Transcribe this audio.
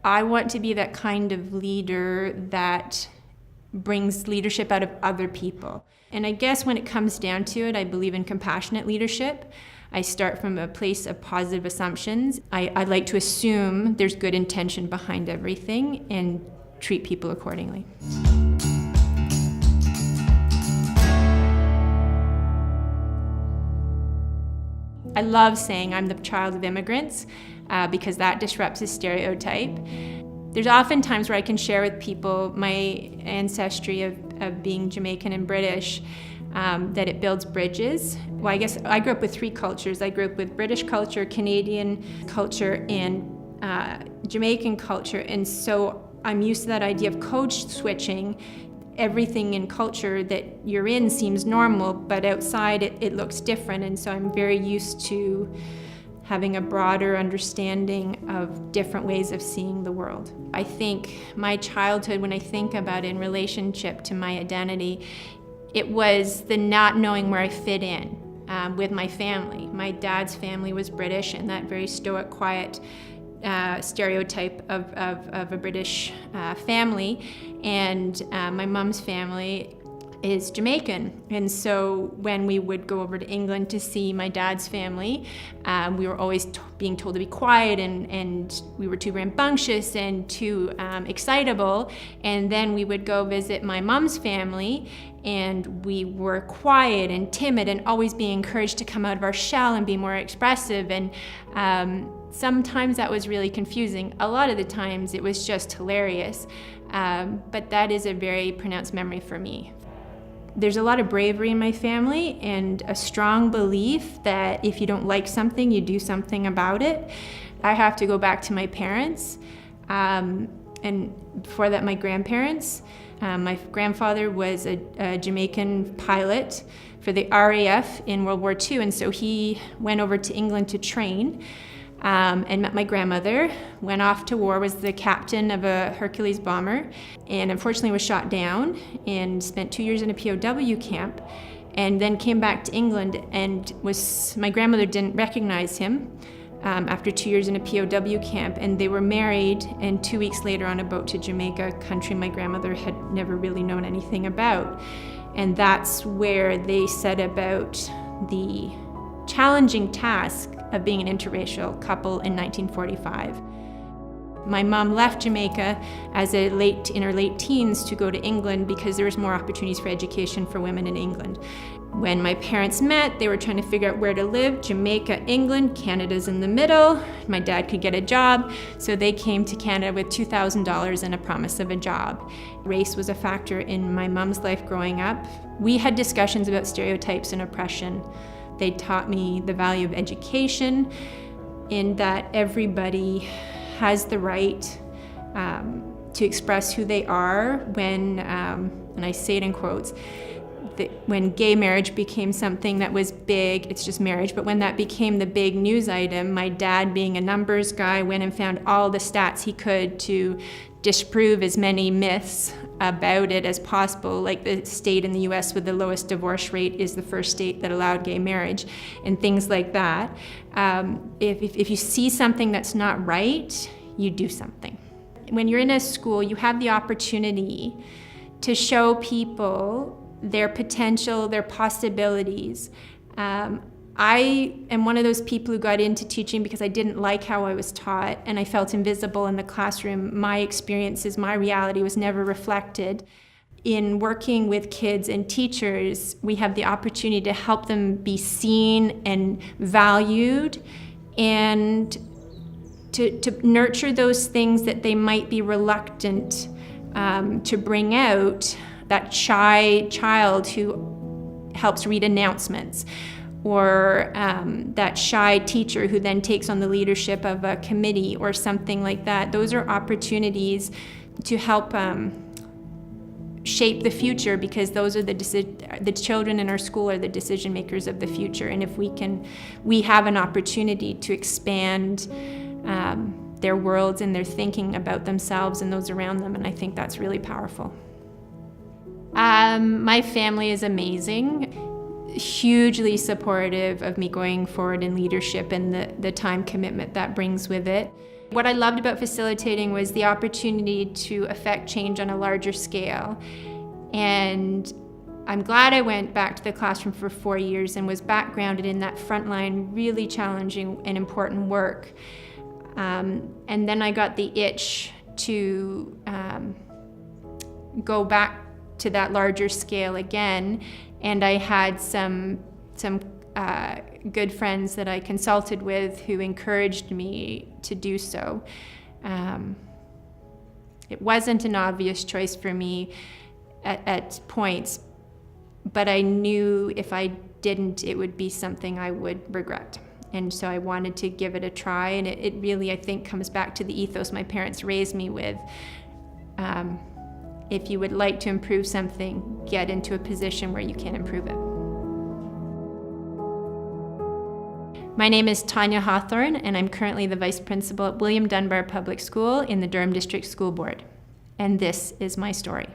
I want to be that kind of leader that brings leadership out of other people. And I guess when it comes down to it, I believe in compassionate leadership. I start from a place of positive assumptions. I like to assume there's good intention behind everything and treat people accordingly. I love saying I'm the child of immigrants because that disrupts a stereotype. There's often times where I can share with people my ancestry of being Jamaican and British, that it builds bridges. Well, I guess I grew up with three cultures. I grew up with British culture, Canadian culture, and Jamaican culture. And so I'm used to that idea of code switching. Everything in culture that you're in seems normal, but outside it looks different. And so I'm very used to having a broader understanding of different ways of seeing the world. I think my childhood, when I think about it in relationship to my identity, it was the not knowing where I fit in with my family. My dad's family was British, and that very stoic, quiet stereotype of a British family, and my mom's family is Jamaican. And so when we would go over to England to see my dad's family, we were always being told to be quiet, and we were too rambunctious and too excitable. And then we would go visit my mom's family, and we were quiet and timid and always being encouraged to come out of our shell and be more expressive. And sometimes that was really confusing. A lot of the times it was just hilarious. But that is a very pronounced memory for me. There's a lot of bravery in my family and a strong belief that if you don't like something, you do something about it. I have to go back to my parents, and before that, my grandparents. My grandfather was a Jamaican pilot for the RAF in World War II, and so he went over to England to train. And met my grandmother, went off to war, was the captain of a Hercules bomber, and unfortunately was shot down and spent 2 years in a POW camp, and then came back to England and my grandmother didn't recognize him after 2 years in a POW camp, and they were married, and 2 weeks later on a boat to Jamaica, a country my grandmother had never really known anything about. And that's where they set about the challenging task of being an interracial couple in 1945. My mom left Jamaica in her late teens to go to England because there was more opportunities for education for women in England. When my parents met, they were trying to figure out where to live. Jamaica, England, Canada's in the middle. My dad could get a job, so they came to Canada with $2,000 and a promise of a job. Race was a factor in my mom's life growing up. We had discussions about stereotypes and oppression. They taught me the value of education, in that everybody has the right to express who they are when, and I say it in quotes, when gay marriage became something that was big, it's just marriage, but when that became the big news item, my dad, being a numbers guy, went and found all the stats he could to disprove as many myths about it as possible. Like the state in the US with the lowest divorce rate is the first state that allowed gay marriage, and things like that. If you see something that's not right, you do something. When you're in a school, you have the opportunity to show people their potential, their possibilities. I am one of those people who got into teaching because I didn't like how I was taught, and I felt invisible in the classroom. My experiences, my reality was never reflected. In working with kids and teachers, we have the opportunity to help them be seen and valued, and to nurture those things that they might be reluctant to bring out. That shy child who helps read announcements, or that shy teacher who then takes on the leadership of a committee or something like that. Those are opportunities to help shape the future, because those are the children in our school are the decision makers of the future. And if we have an opportunity to expand their worlds and their thinking about themselves and those around them, and I think that's really powerful. My family is amazing, hugely supportive of me going forward in leadership and the time commitment that brings with it. What I loved about facilitating was the opportunity to affect change on a larger scale. And I'm glad I went back to the classroom for 4 years and was backgrounded in that frontline, really challenging and important work. And then I got the itch to go back to that larger scale again. And I had some good friends that I consulted with who encouraged me to do so. It wasn't an obvious choice for me at points, but I knew if I didn't, it would be something I would regret. And so I wanted to give it a try, and it really, I think, comes back to the ethos my parents raised me with. If you would like to improve something, get into a position where you can improve it. My name is Tanya Hawthorne, and I'm currently the Vice Principal at William Dunbar Public School in the Durham District School Board. And this is my story.